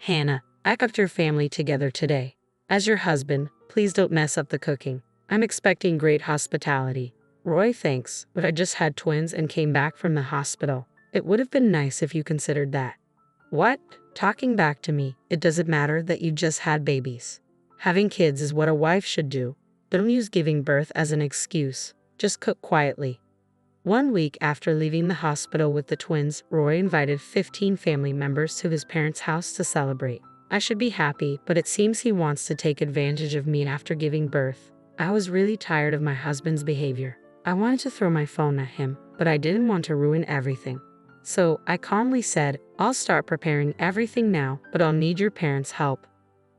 Hannah, I got your family together today. As your husband, please don't mess up the cooking. I'm expecting great hospitality. Roy, thanks, but I just had twins and came back from the hospital. It would have been nice if you considered that. What? Talking back to me, it doesn't matter that you just had babies. Having kids is what a wife should do. Don't use giving birth as an excuse. Just cook quietly. 1 week after leaving the hospital with the twins, Roy invited 15 family members to his parents' house to celebrate. I should be happy, but it seems he wants to take advantage of me after giving birth. I was really tired of my husband's behavior. I wanted to throw my phone at him, but I didn't want to ruin everything. So I calmly said, I'll start preparing everything now, but I'll need your parents' help.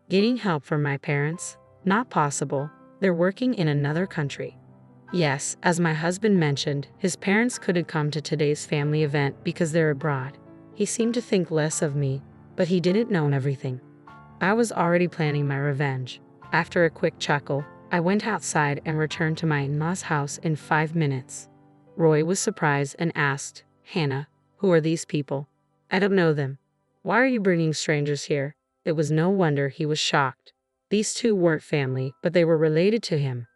Getting help from my parents? Not possible. They're working in another country. Yes, as my husband mentioned, his parents couldn't come to today's family event because they're abroad. He seemed to think less of me, but he didn't know everything. I was already planning my revenge. After a quick chuckle, I went outside and returned to my in-laws' house in 5 minutes. Roy was surprised and asked, Hannah, who are these people? I don't know them. Why are you bringing strangers here? It was no wonder he was shocked. These two weren't family, but they were related to him.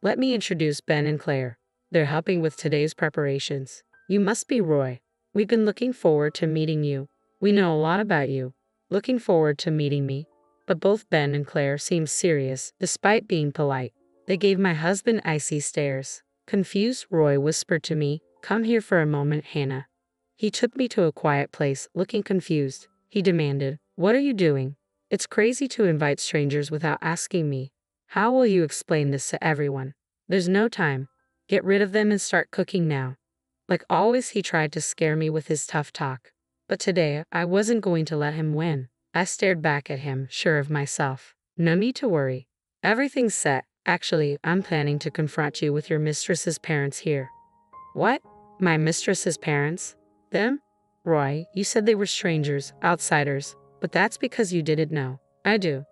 Let me introduce Ben and Claire. They're helping with today's preparations. You must be Roy. We've been looking forward to meeting you. We know a lot about you. Looking forward to meeting me. But both Ben and Claire seemed serious, despite being polite. They gave my husband icy stares. Confused, Roy whispered to me, Come here for a moment, Hannah. He took me to a quiet place, looking confused. He demanded, What are you doing? It's crazy to invite strangers without asking me. How will you explain this to everyone? There's no time. Get rid of them and start cooking now. Like always, he tried to scare me with his tough talk. But today, I wasn't going to let him win. I stared back at him, sure of myself. No need to worry. Everything's set. Actually, I'm planning to confront you with your mistress's parents here. What? My mistress's parents? Them? Roy, you said they were strangers, outsiders, but that's because you didn't know. I do.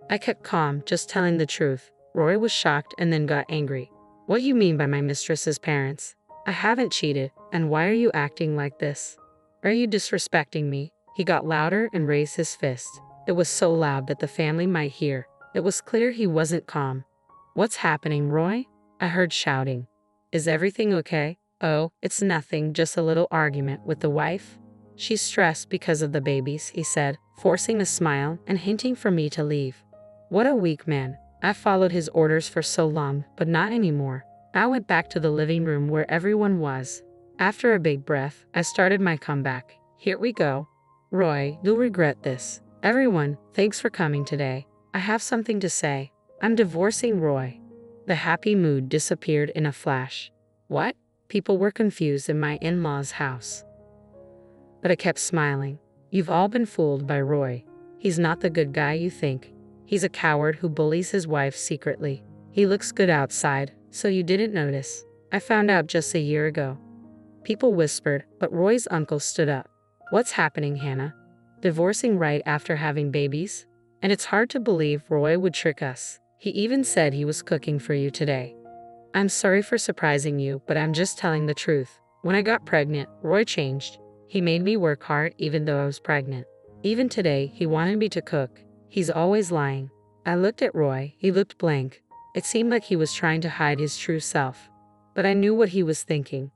I kept calm, just telling the truth. Roy was shocked and then got angry. What you mean by my mistress's parents? I haven't cheated, and why are you acting like this? Are you disrespecting me? He got louder and raised his fist. It was so loud that the family might hear. It was clear he wasn't calm. What's happening, Roy? I heard shouting. Is everything okay? Oh, it's nothing, just a little argument with the wife. She's stressed because of the babies, he said, forcing a smile and hinting for me to leave. What a weak man. I followed his orders for so long, but not anymore. I went back to the living room where everyone was. After a big breath, I started my comeback. Here we go. Roy, you'll regret this. Everyone, thanks for coming today. I have something to say. I'm divorcing Roy. The happy mood disappeared in a flash. What? People were confused in my in-laws' house. But I kept smiling. You've all been fooled by Roy. He's not the good guy you think. He's a coward who bullies his wife secretly. He looks good outside, so you didn't notice. I found out just a year ago. People whispered, but Roy's uncle stood up. What's happening, Hannah? Divorcing right after having babies? And it's hard to believe Roy would trick us. He even said he was cooking for you today. I'm sorry for surprising you, but I'm just telling the truth. When I got pregnant, Roy changed. He made me work hard even though I was pregnant. Even today, he wanted me to cook. He's always lying. I looked at Roy. He looked blank. It seemed like he was trying to hide his true self. But I knew what he was thinking.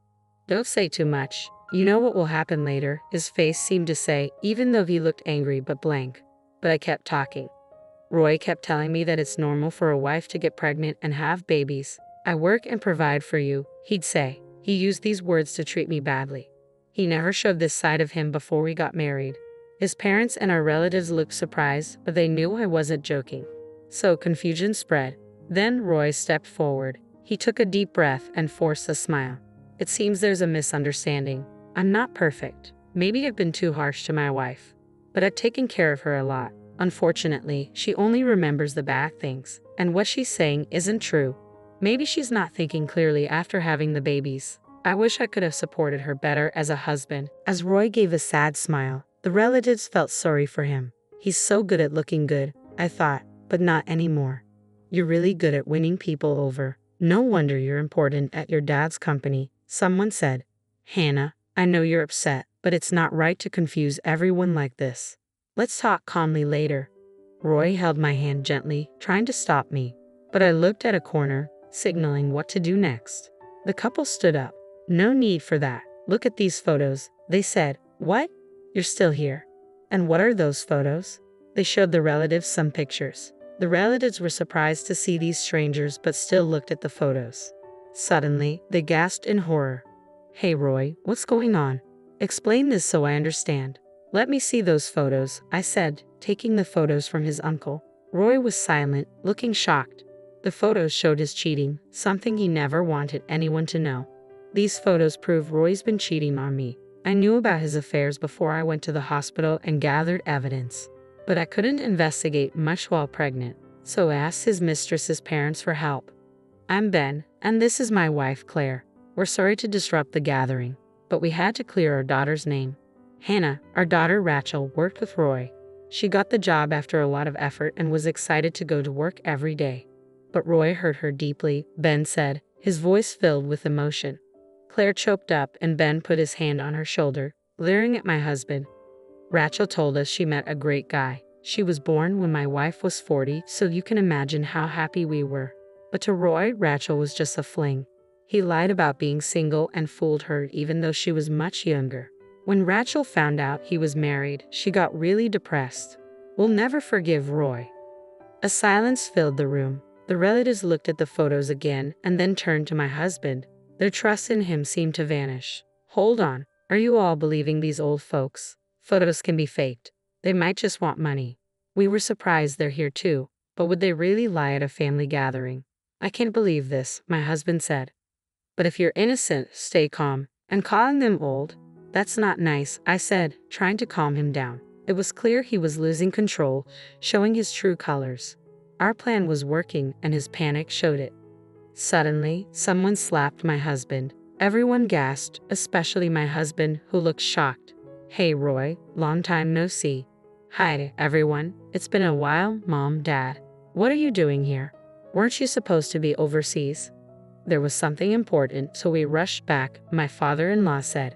Don't say too much. You know what will happen later, his face seemed to say, even though he looked angry but blank. But I kept talking. Roy kept telling me that it's normal for a wife to get pregnant and have babies. I work and provide for you, he'd say. He used these words to treat me badly. He never showed this side of him before we got married. His parents and our relatives looked surprised, but they knew I wasn't joking. So confusion spread. Then Roy stepped forward. He took a deep breath and forced a smile. It seems there's a misunderstanding. I'm not perfect. Maybe I've been too harsh to my wife. But I've taken care of her a lot. Unfortunately, she only remembers the bad things, and what she's saying isn't true. Maybe she's not thinking clearly after having the babies. I wish I could have supported her better as a husband. As Roy gave a sad smile, the relatives felt sorry for him. He's so good at looking good, I thought, but not anymore. You're really good at winning people over. No wonder you're important at your dad's company, someone said. Hannah, I know you're upset, but it's not right to confuse everyone like this. Let's talk calmly later. Roy held my hand gently, trying to stop me, but I looked at a corner, signaling what to do next. The couple stood up. No need for that. Look at these photos, they said. What? You're still here. And what are those photos? They showed the relatives some pictures. The relatives were surprised to see these strangers but still looked at the photos. Suddenly, they gasped in horror. Hey Roy, what's going on? Explain this so I understand. Let me see those photos, I said, taking the photos from his uncle. Roy was silent, looking shocked. The photos showed his cheating, something he never wanted anyone to know. These photos prove Roy's been cheating on me. I knew about his affairs before I went to the hospital and gathered evidence. But I couldn't investigate much while pregnant, so I asked his mistress's parents for help. I'm Ben, and this is my wife Claire. We're sorry to disrupt the gathering, but we had to clear our daughter's name. Hannah, our daughter Rachel, worked with Roy. She got the job after a lot of effort and was excited to go to work every day. But Roy hurt her deeply, Ben said, his voice filled with emotion. Claire choked up and Ben put his hand on her shoulder, leering at my husband. Rachel told us she met a great guy. She was born when my wife was 40, so you can imagine how happy we were. But to Roy, Rachel was just a fling. He lied about being single and fooled her even though she was much younger. When Rachel found out he was married, she got really depressed. We'll never forgive Roy. A silence filled the room. The relatives looked at the photos again and then turned to my husband. Their trust in him seemed to vanish. Hold on, are you all believing these old folks? Photos can be faked. They might just want money. We were surprised they're here too, but would they really lie at a family gathering? I can't believe this, my husband said. But if you're innocent, stay calm. And calling them old? That's not nice, I said, trying to calm him down. It was clear he was losing control, showing his true colors. Our plan was working and his panic showed it. Suddenly, someone slapped my husband. Everyone gasped, especially my husband, who looked shocked. Hey Roy, long time no see. Hi everyone, it's been a while, Mom, Dad. What are you doing here? Weren't you supposed to be overseas? There was something important, so we rushed back, my father-in-law said.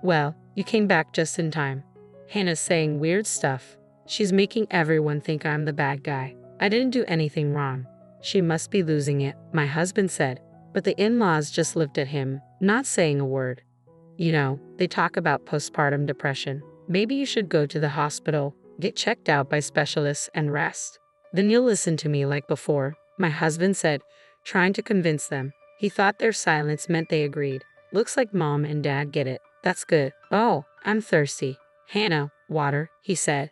Well, you came back just in time. Hannah's saying weird stuff. She's making everyone think I'm the bad guy. I didn't do anything wrong. She must be losing it, my husband said. But the in-laws just looked at him, not saying a word. You know, they talk about postpartum depression. Maybe you should go to the hospital, get checked out by specialists and rest. Then you'll listen to me like before, my husband said, trying to convince them. He thought their silence meant they agreed. Looks like Mom and Dad get it. That's good. Oh, I'm thirsty. Hannah, water, he said.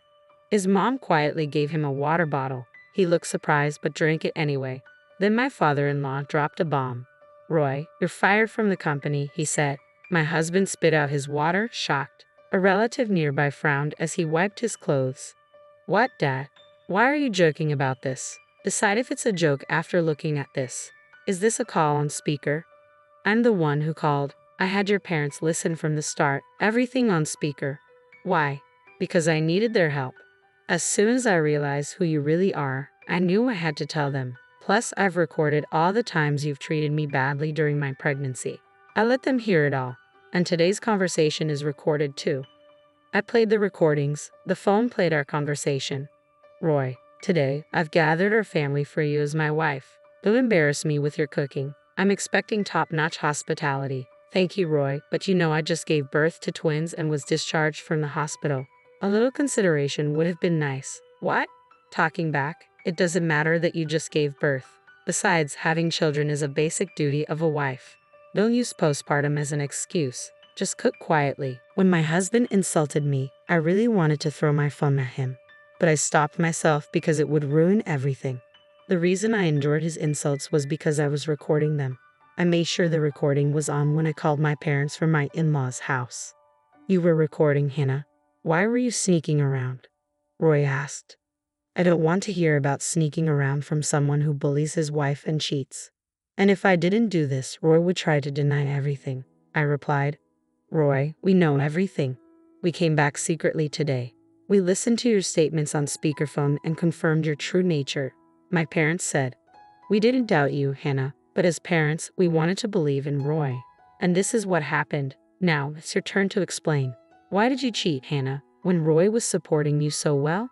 His mom quietly gave him a water bottle. He looked surprised but drank it anyway. Then my father-in-law dropped a bomb. Roy, you're fired from the company, he said. My husband spit out his water, shocked. A relative nearby frowned as he wiped his clothes. What, Dad? Why are you joking about this? Decide if it's a joke after looking at this. Is this a call on speaker? I'm the one who called. I had your parents listen from the start, everything on speaker. Why? Because I needed their help. As soon as I realized who you really are, I knew I had to tell them. Plus, I've recorded all the times you've treated me badly during my pregnancy. I let them hear it all. And today's conversation is recorded too. I played the recordings. The phone played our conversation. Roy, today, I've gathered our family for you as my wife. Don't embarrass me with your cooking. I'm expecting top-notch hospitality. Thank you, Roy, but you know I just gave birth to twins and was discharged from the hospital. A little consideration would have been nice. What? Talking back, it doesn't matter that you just gave birth. Besides, having children is a basic duty of a wife. Don't use postpartum as an excuse. Just cook quietly. When my husband insulted me, I really wanted to throw my phone at him. But I stopped myself because it would ruin everything. The reason I endured his insults was because I was recording them. I made sure the recording was on when I called my parents from my in-laws' house. You were recording, Hannah. Why were you sneaking around? Roy asked. I don't want to hear about sneaking around from someone who bullies his wife and cheats. And if I didn't do this, Roy would try to deny everything. I replied, Roy, we know everything. We came back secretly today. We listened to your statements on speakerphone and confirmed your true nature. My parents said, we didn't doubt you, Hannah, but as parents, we wanted to believe in Roy. And this is what happened. Now, it's your turn to explain. Why did you cheat, Hannah? when Roy was supporting you so well?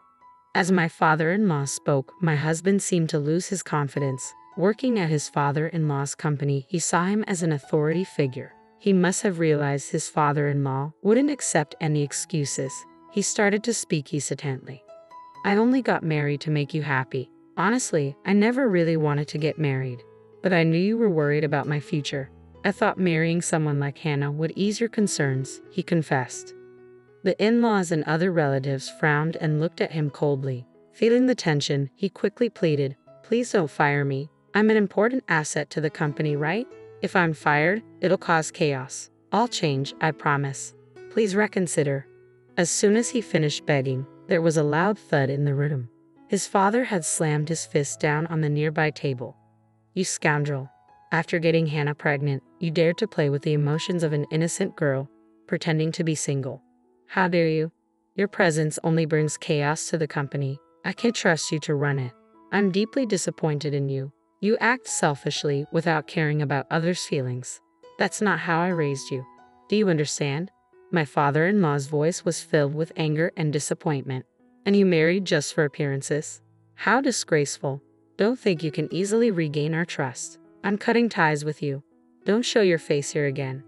As my father-in-law spoke, my husband seemed to lose his confidence. Working at his father-in-law's company, he saw him as an authority figure. He must have realized his father-in-law wouldn't accept any excuses. He started to speak hesitantly. I only got married to make you happy. Honestly, I never really wanted to get married. But I knew you were worried about my future. I thought marrying someone like Hannah would ease your concerns, he confessed. The in-laws and other relatives frowned and looked at him coldly. Feeling the tension, he quickly pleaded, "Please don't fire me. I'm an important asset to the company, right? If I'm fired, it'll cause chaos. I'll change, I promise. Please reconsider." As soon as he finished begging, there was a loud thud in the room. His father had slammed his fist down on the nearby table. "You scoundrel. After getting Hannah pregnant, you dared to play with the emotions of an innocent girl, pretending to be single. How dare you? Your presence only brings chaos to the company. I can't trust you to run it. I'm deeply disappointed in you. You act selfishly without caring about others' feelings. That's not how I raised you. Do you understand?" My father-in-law's voice was filled with anger and disappointment. "And you married just for appearances? How disgraceful. Don't think you can easily regain our trust. I'm cutting ties with you. Don't show your face here again."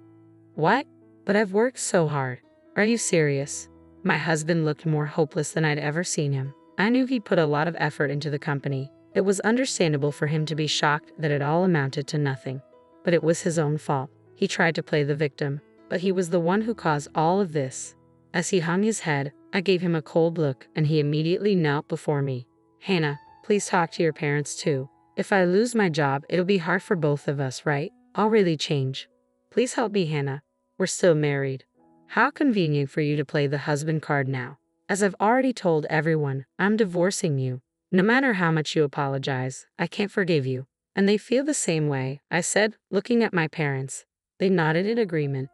"What? But I've worked so hard. Are you serious?" My husband looked more hopeless than I'd ever seen him. I knew he'd put a lot of effort into the company. It was understandable for him to be shocked that it all amounted to nothing. But it was his own fault. He tried to play the victim, but he was the one who caused all of this. As he hung his head, I gave him a cold look, and he immediately knelt before me. "Hannah, please talk to your parents too. If I lose my job, it'll be hard for both of us, right? I'll really change. Please help me, Hannah. We're still married." How convenient for you to play the husband card now. As I've already told everyone, I'm divorcing you. No matter how much you apologize, I can't forgive you. And they feel the same way, I said, looking at my parents. They nodded in agreement.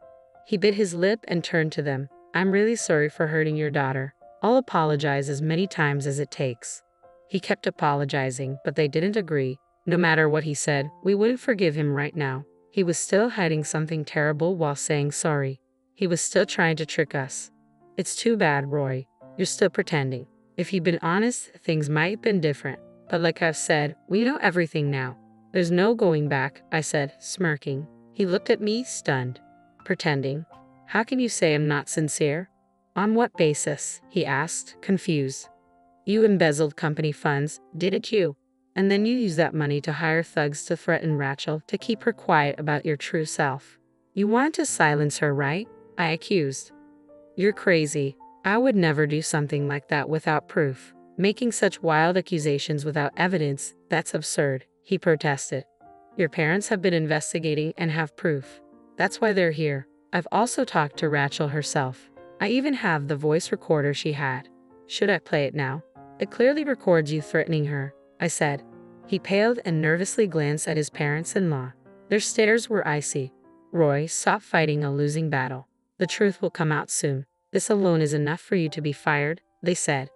He bit his lip and turned to them. "I'm really sorry for hurting your daughter. I'll apologize as many times as it takes." He kept apologizing, but they didn't agree. No matter what he said, we wouldn't forgive him right now. He was still hiding something terrible while saying sorry. He was still trying to trick us. "It's too bad, Roy. You're still pretending. If you'd been honest, things might have been different. But like I've said, we know everything now. There's no going back," I said, smirking. He looked at me, stunned. "Pretending? How can you say I'm not sincere?" "On what basis?" he asked, confused. "You embezzled company funds, didn't you? And then you used that money to hire thugs to threaten Rachel to keep her quiet about your true self. You want to silence her, right?" I accused. "You're crazy. I would never do something like that without proof. Making such wild accusations without evidence, that's absurd," he protested. "Your parents have been investigating and have proof. That's why they're here. I've also talked to Rachel herself. I even have the voice recorder she had. Should I play it now? It clearly records you threatening her," I said. He paled and nervously glanced at his parents-in-law. Their stares were icy. "Roy, stop fighting a losing battle. The truth will come out soon. This alone is enough for you to be fired," they said.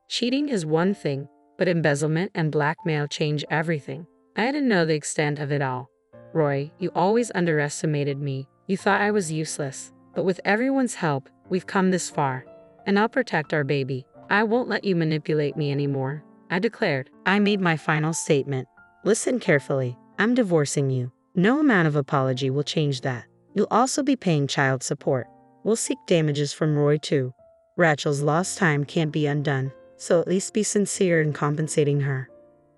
Cheating is one thing, but embezzlement and blackmail change everything. I didn't know the extent of it all. "Roy, you always underestimated me. You thought I was useless. But with everyone's help, we've come this far. And I'll protect our baby. I won't let you manipulate me anymore," I declared. I made my final statement. "Listen carefully. I'm divorcing you. No amount of apology will change that. You'll also be paying child support. We'll seek damages from Roy too. Rachel's lost time can't be undone, so at least be sincere in compensating her."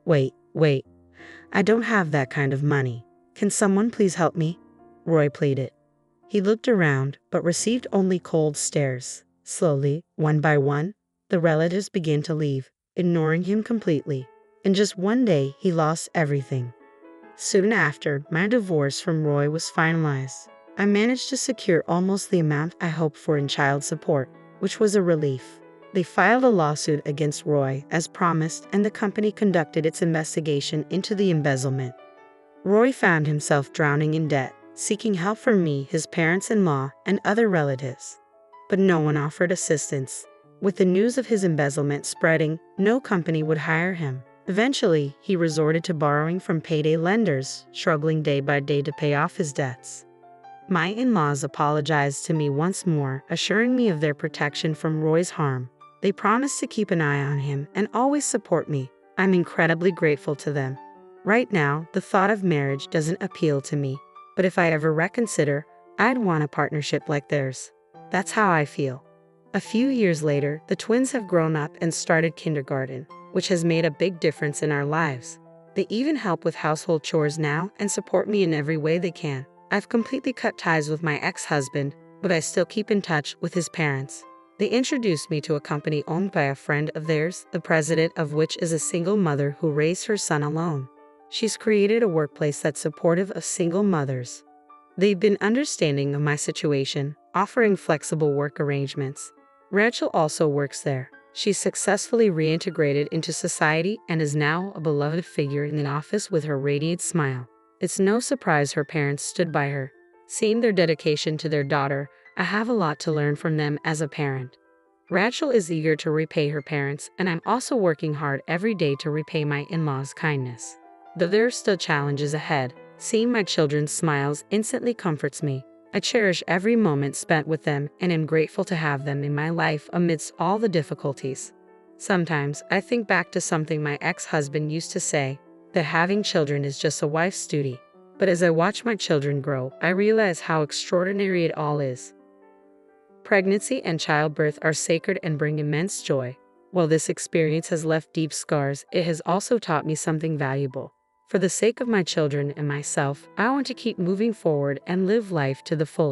Wait. I don't have that kind of money. Can someone please help me?" Roy pleaded. He looked around, but received only cold stares. Slowly, one by one, the relatives began to leave, ignoring him completely. In just one day, he lost everything. Soon after, my divorce from Roy was finalized. I managed to secure almost the amount I hoped for in child support, which was a relief. They filed a lawsuit against Roy as promised, and the company conducted its investigation into the embezzlement. Roy found himself drowning in debt, seeking help from me, his parents-in-law, and other relatives. But no one offered assistance. With the news of his embezzlement spreading, no company would hire him. Eventually, he resorted to borrowing from payday lenders, struggling day by day to pay off his debts. My in-laws apologized to me once more, assuring me of their protection from Roy's harm. They promised to keep an eye on him and always support me. I'm incredibly grateful to them. Right now, the thought of marriage doesn't appeal to me, but if I ever reconsider, I'd want a partnership like theirs. That's how I feel. A few years later, the twins have grown up and started kindergarten, which has made a big difference in our lives. They even help with household chores now and support me in every way they can. I've completely cut ties with my ex-husband, but I still keep in touch with his parents. They introduced me to a company owned by a friend of theirs, the president of which is a single mother who raised her son alone. She's created a workplace that's supportive of single mothers. They've been understanding of my situation, offering flexible work arrangements. Rachel also works there. She's successfully reintegrated into society and is now a beloved figure in the office with her radiant smile. It's no surprise her parents stood by her. Seeing their dedication to their daughter, I have a lot to learn from them as a parent. Rachel is eager to repay her parents, and I'm also working hard every day to repay my in-laws' kindness. Though there are still challenges ahead, seeing my children's smiles instantly comforts me. I cherish every moment spent with them and am grateful to have them in my life amidst all the difficulties. Sometimes I think back to something my ex-husband used to say, that having children is just a wife's duty. But as I watch my children grow, I realize how extraordinary it all is. Pregnancy and childbirth are sacred and bring immense joy. While this experience has left deep scars, it has also taught me something valuable. For the sake of my children and myself, I want to keep moving forward and live life to the fullest.